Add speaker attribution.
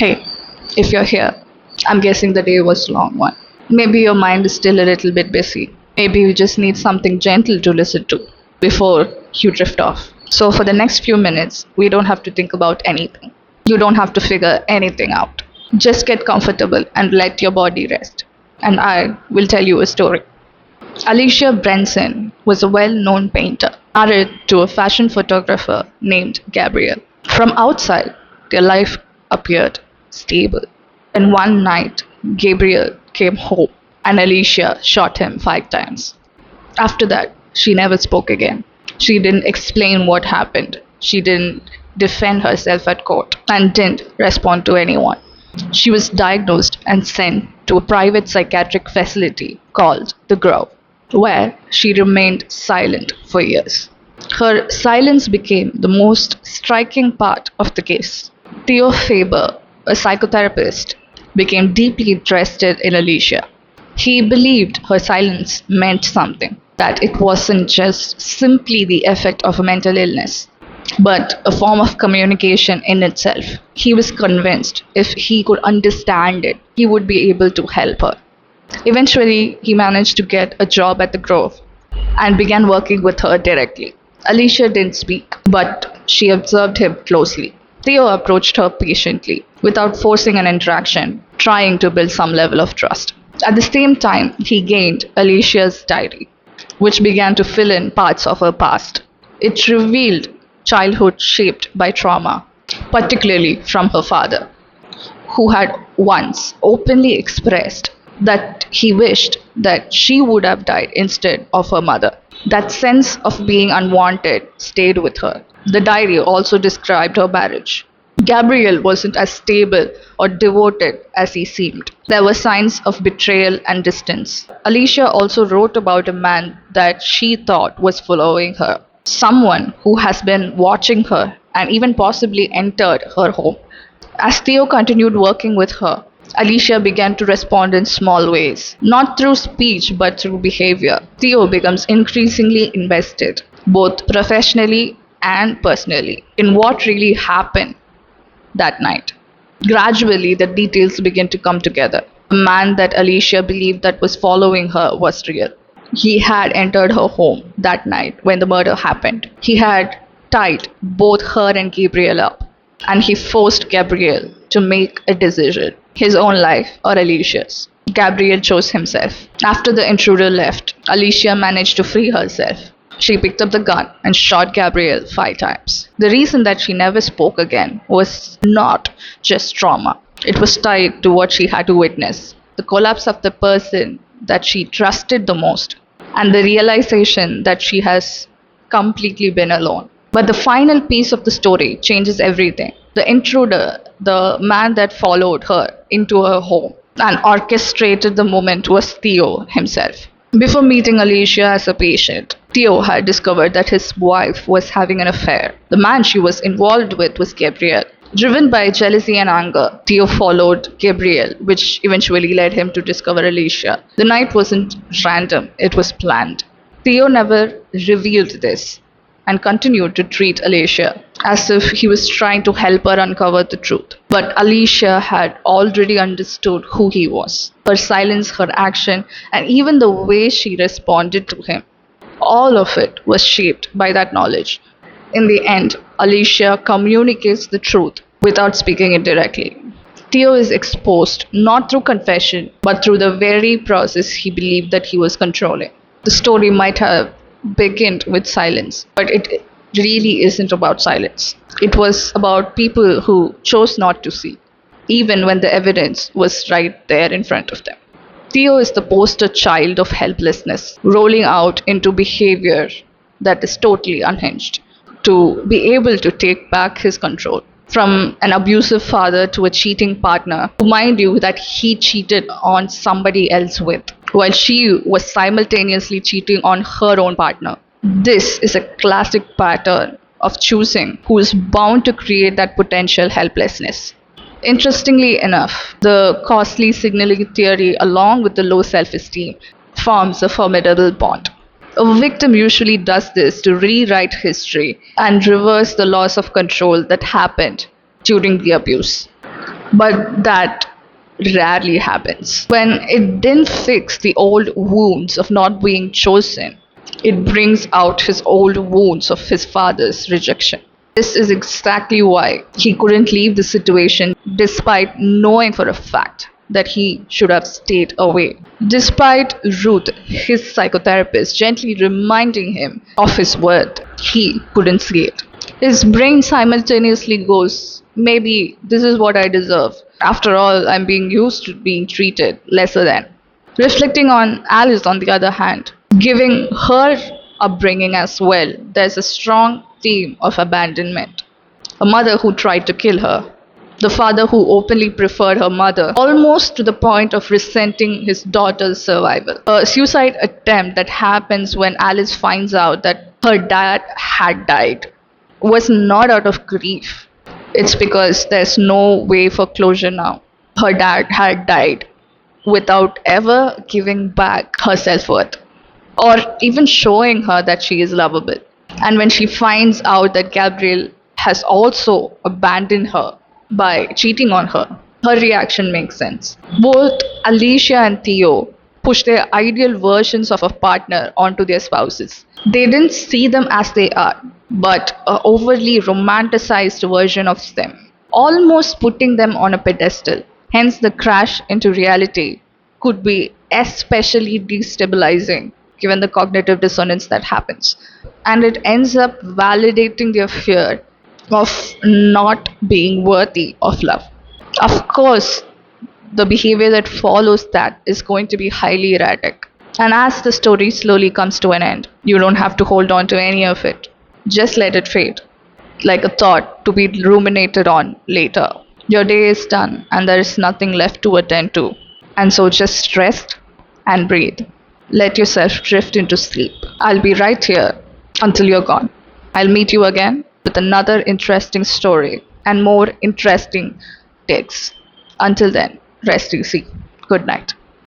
Speaker 1: Hey, if you're here, I'm guessing the day was a long one. Maybe your mind is still a little bit busy. Maybe you just need something gentle to listen to before you drift off. So, for the next few minutes, we don't have to think about anything. You don't have to figure anything out. Just get comfortable and let your body rest. And I will tell you a story. Alicia Branson was a well known painter, married to a fashion photographer named Gabriel. From outside, their life appeared stable. And one night, Gabriel came home and Alicia shot him 5 times. After that, she never spoke again. She didn't explain what happened. She didn't defend herself at court and didn't respond to anyone. She was diagnosed and sent to a private psychiatric facility called The Grove, where she remained silent for years. Her silence became the most striking part of the case. Theo Faber, a psychotherapist, became deeply interested in Alicia. He believed her silence meant something, that it wasn't just simply the effect of a mental illness, but a form of communication in itself. He was convinced if he could understand it, he would be able to help her. Eventually, he managed to get a job at the Grove and began working with her directly. Alicia didn't speak, but she observed him closely. Theo approached her patiently, without forcing an interaction, trying to build some level of trust. At the same time, he gained Alicia's diary, which began to fill in parts of her past. It revealed childhood shaped by trauma, particularly from her father, who had once openly expressed that he wished that she would have died instead of her mother. That sense of being unwanted stayed with her. The diary also described her marriage. Gabriel wasn't as stable or devoted as he seemed. There were signs of betrayal and distance. Alicia also wrote about a man that she thought was following her, someone who has been watching her and even possibly entered her home. As Theo continued working with her, Alicia began to respond in small ways, not through speech but through behavior. Theo becomes increasingly invested, both professionally and personally, in what really happened that night. Gradually, the details begin to come together. The man that Alicia believed that was following her was real. He had entered her home that night when the murder happened. He had tied both her and Gabriel up, and he forced Gabriel to make a decision, his own life or Alicia's. Gabriel chose himself. After the intruder left, Alicia managed to free herself. She picked up the gun and shot Gabriel 5 times. The reason that she never spoke again was not just trauma. It was tied to what she had to witness, the collapse of the person that she trusted the most, and the realization that she has completely been alone. But the final piece of the story changes everything. The intruder, the man that followed her into her home and orchestrated the moment, was Theo himself. Before meeting Alicia as a patient, Theo had discovered that his wife was having an affair. The man she was involved with was Gabriel. Driven by jealousy and anger, Theo followed Gabriel, which eventually led him to discover Alicia. The night wasn't random, it was planned. Theo never revealed this and continued to treat Alicia as if he was trying to help her uncover the truth. But Alicia had already understood who he was. Her silence, her action, and even the way she responded to him, all of it was shaped by that knowledge. In the end, Alicia communicates the truth without speaking it directly. Theo is exposed not through confession, but through the very process he believed that he was controlling. The story might have begun with silence, but it really isn't about silence. It was about people who chose not to see, even when the evidence was right there in front of them. Theo is the poster child of helplessness, rolling out into behavior that is totally unhinged, to be able to take back his control. From an abusive father to a cheating partner, who, mind you, that he cheated on somebody else with, while she was simultaneously cheating on her own partner. This is a classic pattern of choosing who is bound to create that potential helplessness. Interestingly enough, the costly signaling theory, along with the low self-esteem, forms a formidable bond. A victim usually does this to rewrite history and reverse the loss of control that happened during the abuse. But that rarely happens. When it didn't fix the old wounds of not being chosen, it brings out his old wounds of his father's rejection. This is exactly why he couldn't leave the situation despite knowing for a fact that he should have stayed away. Despite Ruth, his psychotherapist, gently reminding him of his worth, he couldn't see it. His brain simultaneously goes, maybe this is what I deserve. After all, I'm being used to being treated lesser than. Reflecting on Alice, on the other hand, giving her upbringing as well, there's a strong theme of abandonment. A mother who tried to kill her, the father who openly preferred her mother, almost to the point of resenting his daughter's survival. A suicide attempt that happens when Alice finds out that her dad had died was not out of grief. It's because there's no way for closure now. Her dad had died without ever giving back her self worth or even showing her that she is lovable. And when she finds out that Gabriel has also abandoned her by cheating on her, her reaction makes sense. Both Alicia and Theo push their ideal versions of a partner onto their spouses. They didn't see them as they are, but a overly romanticized version of them, almost putting them on a pedestal. Hence, the crash into reality could be especially destabilizing given the cognitive dissonance that happens. And it ends up validating their fear of not being worthy of love. Of course, the behavior that follows that is going to be highly erratic. And as the story slowly comes to an end, you don't have to hold on to any of it. Just let it fade, like a thought to be ruminated on later. Your day is done, and there is nothing left to attend to. And so just rest and breathe. Let yourself drift into sleep. I'll be right here until you're gone. I'll meet you again with another interesting story and more interesting takes. Until then, rest easy. Good night.